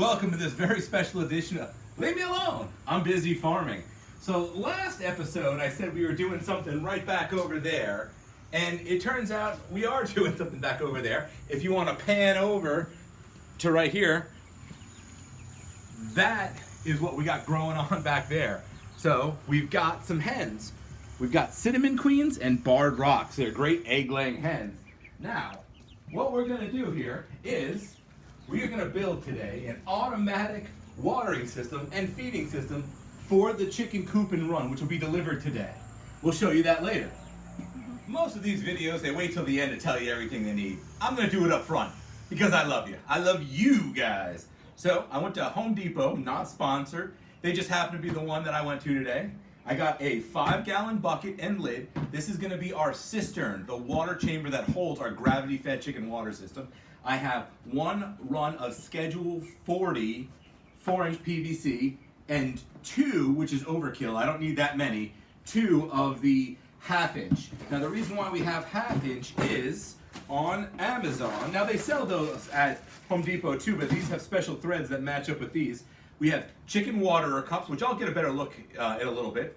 welcome to this very special edition of Leave Me Alone, I'm Busy Farming. So last episode I said we were doing something right back over there, and it turns out we are doing something back over there. If you want to pan over to right here, that is what we got growing on back there. So we've got some hens. We've got cinnamon queens and barred rocks. They're great egg-laying hens. Now, what we're going to do here is we are going to build today an automatic watering system and feeding system for the chicken coop and run, which will be delivered today. We'll show you that later. Most of these videos, they wait till the end to tell you everything they need. I'm going to do it up front because I love you. I love you guys. So I went to Home Depot, not sponsored. They just happened to be the one that I went to today. I got a 5-gallon bucket and lid. This is going to be our cistern, the water chamber that holds our gravity-fed chicken water system. I have one run of Schedule 40 4-inch PVC and two, which is overkill, I don't need that many, two of the 1/2-inch. Now the reason why we have 1/2-inch is on Amazon. Now they sell those at Home Depot too, but these have special threads that match up with these. We have chicken waterer cups, which I'll get a better look at a little bit.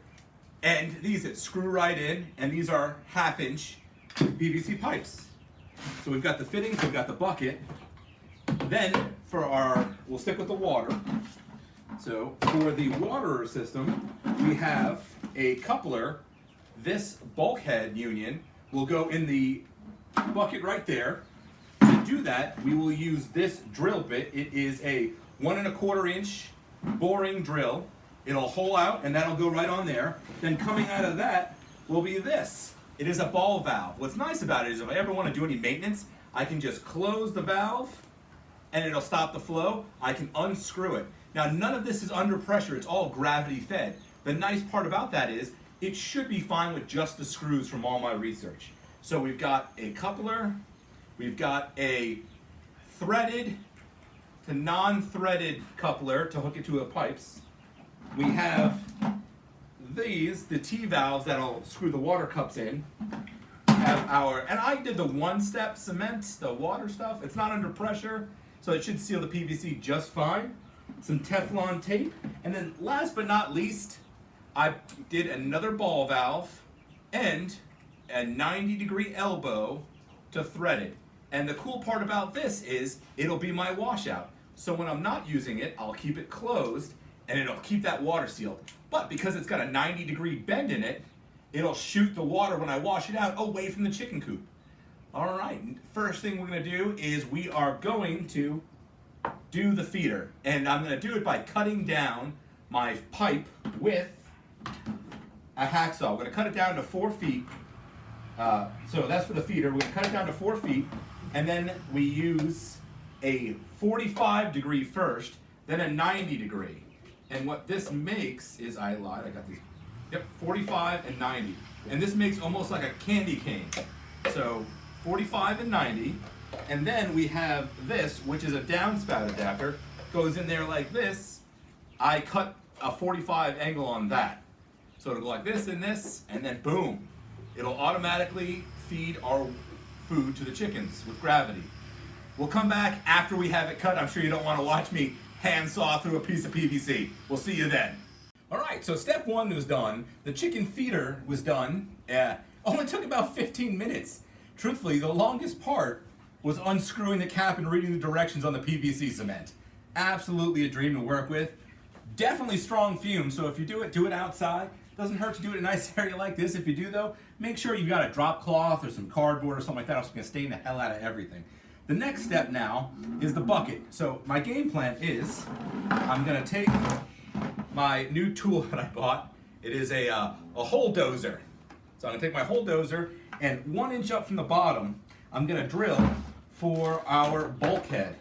And these that screw right in, and these are 1/2-inch PVC pipes. So we've got the fittings, we've got the bucket. Then for we'll stick with the water. So for the waterer system, we have a coupler. This bulkhead union will go in the bucket right there. To do that, we will use this drill bit. It is a 1 1/4 inch boring drill. It'll hole out and that'll go right on there. Then coming out of that will be this. It is a ball valve. What's nice about it is if I ever want to do any maintenance, I can just close the valve and it'll stop the flow. I can unscrew it. Now none of this is under pressure, it's all gravity fed. The nice part about that is it should be fine with just the screws from all my research. So we've got a coupler, we've got a threaded to non-threaded coupler to hook it to the pipes. We have these, the T-valves that'll screw the water cups in. And I did the one-step cement, the water stuff. It's not under pressure, so it should seal the PVC just fine. Some Teflon tape. And then last but not least, I did another ball valve and a 90-degree elbow to thread it. And the cool part about this is it'll be my washout. So when I'm not using it, I'll keep it closed and it'll keep that water sealed. But because it's got a 90-degree bend in it, it'll shoot the water when I wash it out away from the chicken coop. All right, first thing we're gonna do is we are going to do the feeder. And I'm gonna do it by cutting down my pipe with a hacksaw. We're gonna cut it down to 4 feet. So that's for the feeder. We're gonna cut it down to 4 feet, and then we use a 45-degree first, then a 90-degree. And what this makes is, I lied, I got these, yep, 45 and 90. And this makes almost like a candy cane. So 45 and 90, and then we have this, which is a downspout adapter, goes in there like this. I cut a 45 angle on that. So it'll go like this, and then boom. It'll automatically feed our food to the chickens with gravity. We'll come back after we have it cut. I'm sure you don't want to watch me hand saw through a piece of PVC. We'll see you then. All right, so step 1 was done. The chicken feeder was done. Only took about 15 minutes. Truthfully, the longest part was unscrewing the cap and reading the directions on the PVC cement. Absolutely a dream to work with. Definitely strong fumes, so if you do it outside. Doesn't hurt to do it in a nice area like this. If you do though, make sure you've got a drop cloth or some cardboard or something like that, else it's gonna stain the hell out of everything. The next step now is the bucket. So my game plan is, I'm gonna take my new tool that I bought. It is a hole dozer. So I'm gonna take my hole dozer and 1 inch up from the bottom, I'm gonna drill for our bulkhead.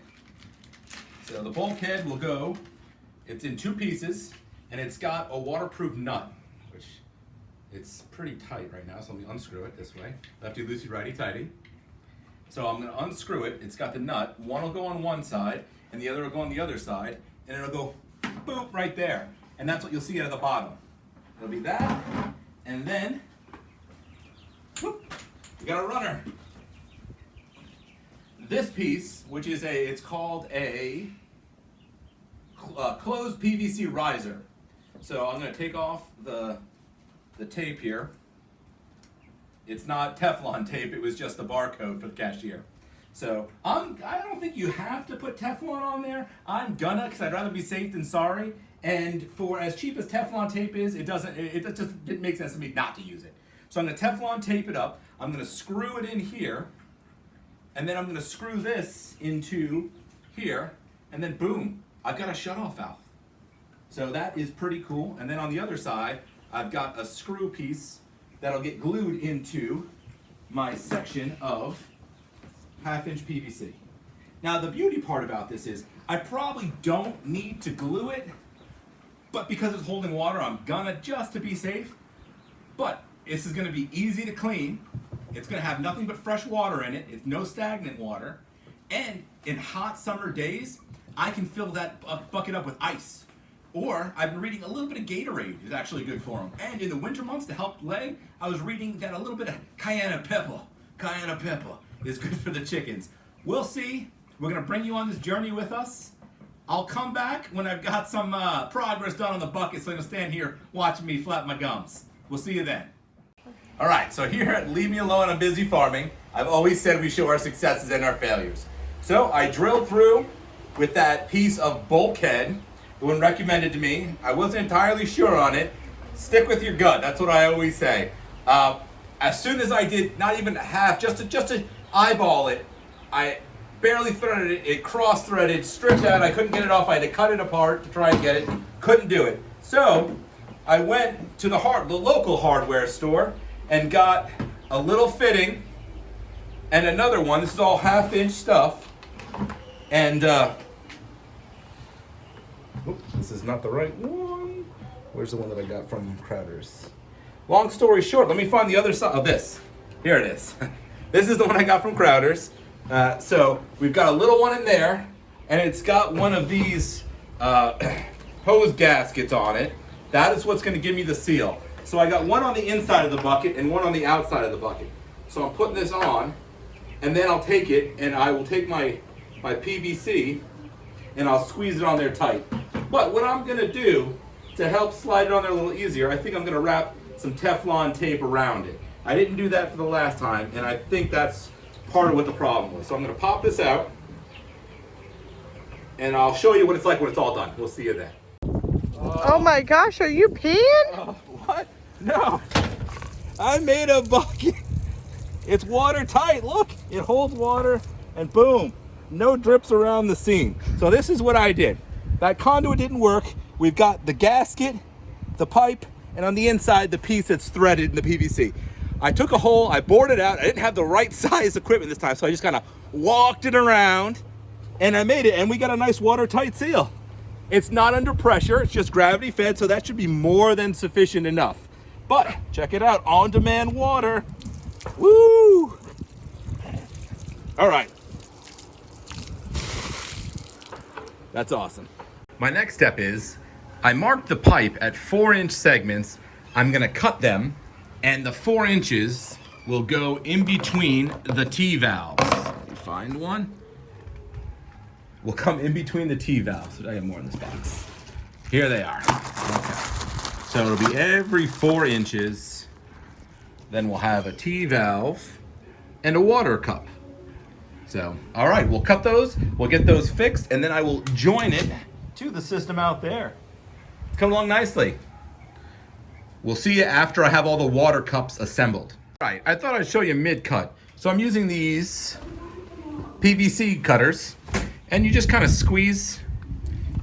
So the bulkhead will go, it's in 2 pieces, and it's got a waterproof nut, which it's pretty tight right now, so let me unscrew it this way. Lefty loosey, righty tighty. So I'm gonna unscrew it, it's got the nut, one will go on one side, and the other will go on the other side, and it'll go boop right there. And that's what you'll see out of the bottom. It'll be that, and then, whoop, we got a runner. This piece, which is it's called a closed PVC riser. So I'm going to take off the tape here. It's not Teflon tape, it was just the barcode for the cashier. So I don't think you have to put Teflon on there. I'm gonna, because I'd rather be safe than sorry. And for as cheap as Teflon tape is, it just didn't make sense to me not to use it. So I'm gonna Teflon tape it up. I'm gonna screw it in here, and then I'm gonna screw this into here, and then boom, I've got a shutoff valve. So that is pretty cool. And then on the other side, I've got a screw piece that'll get glued into my section of 1/2-inch PVC. Now the beauty part about this is I probably don't need to glue it, but because it's holding water, I'm gonna, just to be safe. But this is gonna be easy to clean. It's gonna have nothing but fresh water in it. It's no stagnant water. And in hot summer days, I can fill that bucket up with ice. Or I've been reading a little bit of Gatorade is actually good for them. And in the winter months to help lay, I was reading that a little bit of cayenne pepper is good for the chickens. We'll see. We're gonna bring you on this journey with us. I'll come back when I've got some progress done on the bucket, so you'll stand here watching me flap my gums. We'll see you then. All right, so here at Leave Me Alone, I'm Busy Farming, I've always said we show our successes and our failures. So I drilled through with that piece of bulkhead. The one recommended to me. I wasn't entirely sure on it. Stick with your gut. That's what I always say. As soon as I did, not even half, just to eyeball it, I barely threaded it. It cross-threaded, stripped out. I couldn't get it off. I had to cut it apart to try and get it. Couldn't do it. So I went to the local hardware store and got a little fitting and another one. This is all 1/2-inch stuff. And this is not the right one. Where's the one that I got from Crowder's? Long story short, let me find the other side of this. Here it is. This is the one I got from Crowder's. So we've got a little one in there, and it's got one of these hose gaskets on it. That is what's going to give me the seal. So I got one on the inside of the bucket and one on the outside of the bucket. So I'm putting this on, and then I'll take it, and I will take my PVC, and I'll squeeze it on there tight. But what I'm gonna do to help slide it on there a little easier, I think I'm gonna wrap some Teflon tape around it. I didn't do that for the last time, and I think that's part of what the problem was. So I'm gonna pop this out, and I'll show you what it's like when it's all done. We'll see you then. Oh my gosh, are you peeing? What? No. I made a bucket. It's watertight, look. It holds water, and boom. No drips around the seam. So this is what I did. That conduit didn't work. We've got the gasket, the pipe, and on the inside, the piece that's threaded in the PVC. I took a hole, I bored it out. I didn't have the right size equipment this time, so I just kind of walked it around, and I made it, and we got a nice watertight seal. It's not under pressure, it's just gravity fed, so that should be more than sufficient enough. But check it out, on-demand water. Woo! All right. That's awesome. My next step is, I marked the pipe at 4-inch segments. I'm gonna cut them, and the 4 inches will go in between the T-valves. Let me find one. Will come in between the T-valves. I got more in this box. Here they are. Okay. So it'll be every 4 inches. Then we'll have a T-valve and a water cup. So, all right, we'll cut those, we'll get those fixed, and then I will join it to the system out there. It's coming along nicely. We'll see you after I have all the water cups assembled. All right, I thought I'd show you mid-cut. So I'm using these PVC cutters, and you just kind of squeeze,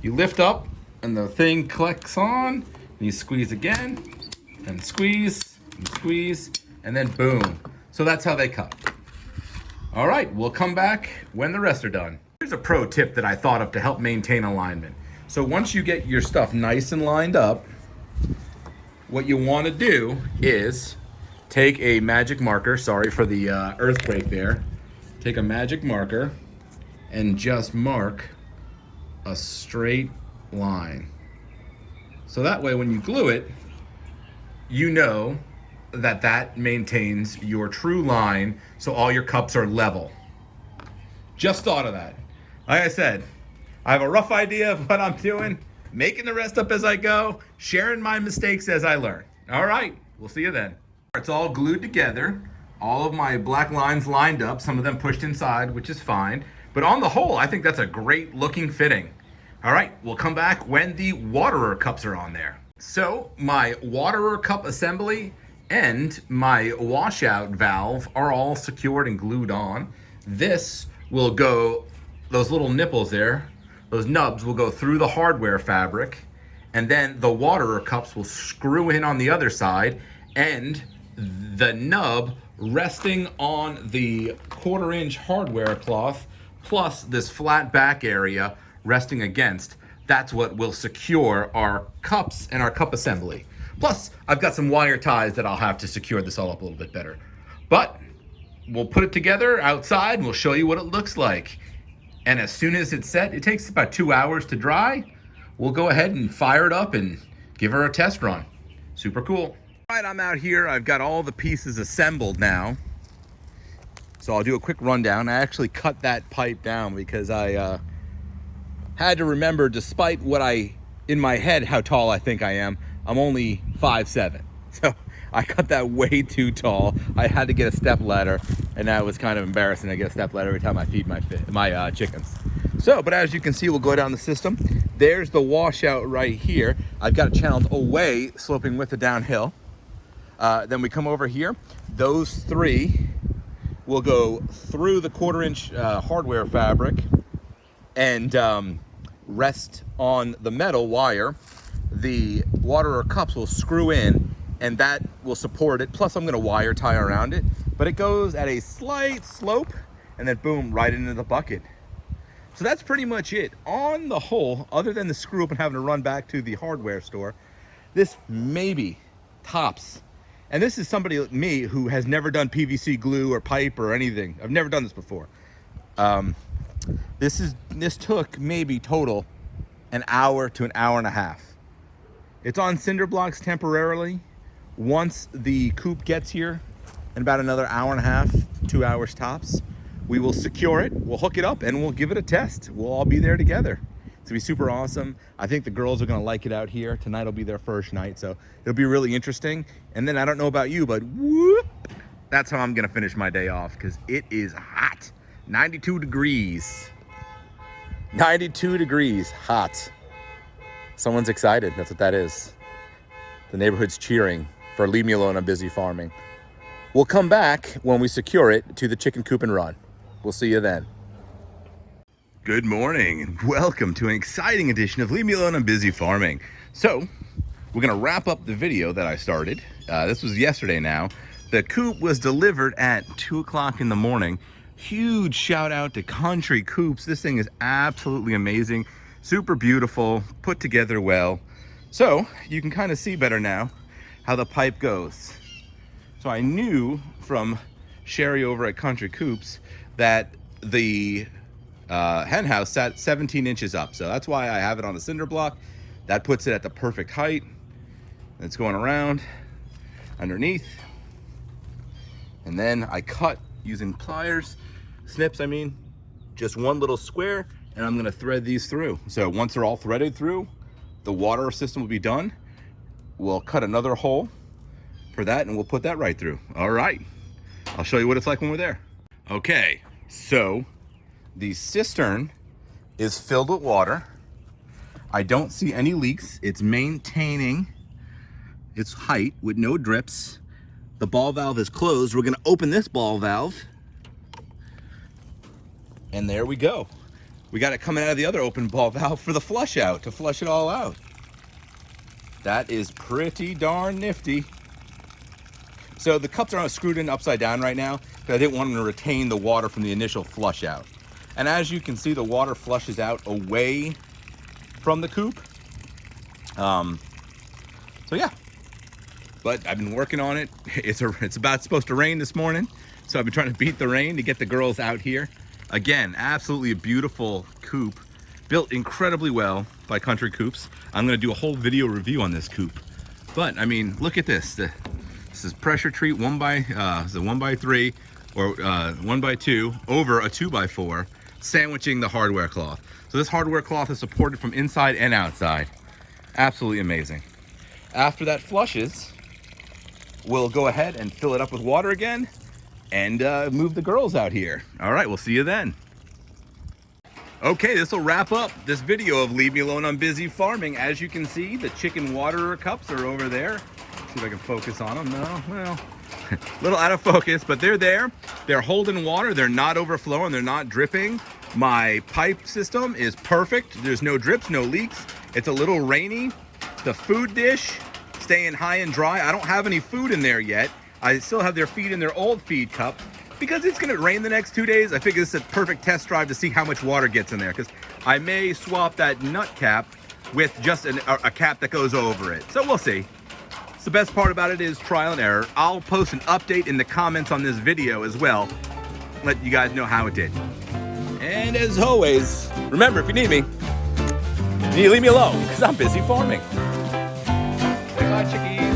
you lift up, and the thing clicks on, and you squeeze again, and squeeze, and then boom. So that's how they cut. All right, we'll come back when the rest are done. Here's a pro tip that I thought of to help maintain alignment. So once you get your stuff nice and lined up, what you want to do is take a magic marker, sorry for the earthquake there, take a magic marker and just mark a straight line. So that way when you glue it, you know that maintains your true line, so all your cups are level. Just thought of that. Like I said, I have a rough idea of what I'm doing, making the rest up as I go, sharing my mistakes as I learn. All right, we'll see you then. It's all glued together. All of my black lines lined up, some of them pushed inside, which is fine. But on the whole, I think that's a great looking fitting. All right, we'll come back when the waterer cups are on there. So my waterer cup assembly and my washout valve are all secured and glued on. This will go, those little nipples there, those nubs will go through the hardware fabric, and then the waterer cups will screw in on the other side, and the nub resting on the 1/4 inch hardware cloth plus this flat back area resting against, that's what will secure our cups and our cup assembly. Plus, I've got some wire ties that I'll have to secure this all up a little bit better. But we'll put it together outside and we'll show you what it looks like. And as soon as it's set, it takes about 2 hours to dry. We'll go ahead and fire it up and give her a test run. Super cool. All right, I'm out here. I've got all the pieces assembled now. So I'll do a quick rundown. I actually cut that pipe down because I had to remember, despite what in my head, how tall I think I am, I'm only 5'7". So I cut that way too tall. I had to get a step ladder, and that was kind of embarrassing. I get a step ladder every time I feed my chickens. So, but as you can see, we'll go down the system. There's the washout right here. I've got it channeled away, sloping with the downhill. Then we come over here. Those three will go through the 1/4 inch hardware fabric and rest on the metal wire. The waterer cups will screw in, and that will support it. Plus I'm gonna wire tie around it, but it goes at a slight slope and then boom, right into the bucket. So that's pretty much it. On the whole, other than the screw up and having to run back to the hardware store, this maybe tops. And this is somebody like me who has never done PVC glue or pipe or anything. I've never done this before. This took maybe total an hour to an hour and a half. It's on cinder blocks temporarily. Once the coop gets here, in about another hour and a half, 2 hours tops, we will secure it, we'll hook it up, and we'll give it a test. We'll all be there together. It's gonna be super awesome. I think the girls are gonna like it out here. Tonight will be their first night, so it'll be really interesting. And then I don't know about you, but whoop, that's how I'm gonna finish my day off, because it is hot. 92 degrees. 92 degrees, hot. Someone's excited, that's what that is. The neighborhood's cheering for leave me alone, I'm busy farming. We'll come back when we secure it to the chicken coop and run. We'll see you then. Good morning and welcome to an exciting edition of Leave Me Alone, I'm Busy Farming. So, we're gonna wrap up the video that I started. This was yesterday now. The coop was delivered at 2 o'clock in the morning. Huge shout out to Country Coops. This thing is absolutely amazing. Super beautiful, put together well. So, you can kind of see better now how the pipe goes. So I knew from Sherry over at Country Coops that the hen house sat 17 inches up. So that's why I have it on a cinder block. That puts it at the perfect height. It's going around underneath. And then I cut using pliers, snips, I mean, just one little square, and I'm gonna thread these through. So once they're all threaded through, the water system will be done. We'll cut another hole for that and we'll put that right through. All right, I'll show you what it's like when we're there. Okay, so the cistern is filled with water. I don't see any leaks. It's maintaining its height with no drips. The ball valve is closed. We're gonna open this ball valve. And there we go. We got it coming out of the other open ball valve for the flush out, to flush it all out. That is pretty darn nifty. So the cups are screwed in upside down right now because I didn't want them to retain the water from the initial flush out. And as you can see, the water flushes out away from the coop. So yeah, but I've been working on it. It's about supposed to rain this morning. So I've been trying to beat the rain to get the girls out here. Again, absolutely a beautiful coop, built incredibly well by Country Coops. I'm gonna do a whole video review on this coop. But I mean, look at this. This is pressure treat 1x3 or 1x2 over a 2x4. sandwiching the hardware cloth. So this hardware cloth is supported from inside and outside. Absolutely amazing. After that flushes, we'll go ahead and fill it up with water again and move the girls out here. All right, we'll see you then. Okay, this will wrap up this video of Leave Me Alone, I'm Busy Farming. As you can see, the chicken water cups are over there. See if I can focus on them. No, well, a little out of focus, but they're there. They're holding water. They're not overflowing. They're not dripping. My pipe system is perfect. There's no drips, no leaks. It's a little rainy. The food dish staying high and dry. I don't have any food in there yet. I still have their feed in their old feed cup. Because it's going to rain the next 2 days, I figure this is a perfect test drive to see how much water gets in there. Because I may swap that nut cap with just a cap that goes over it. So we'll see. So the best part about it is trial and error. I'll post an update in the comments on this video as well. Let you guys know how it did. And as always, remember, if you need me, you need to leave me alone because I'm busy farming. Say bye, chickies.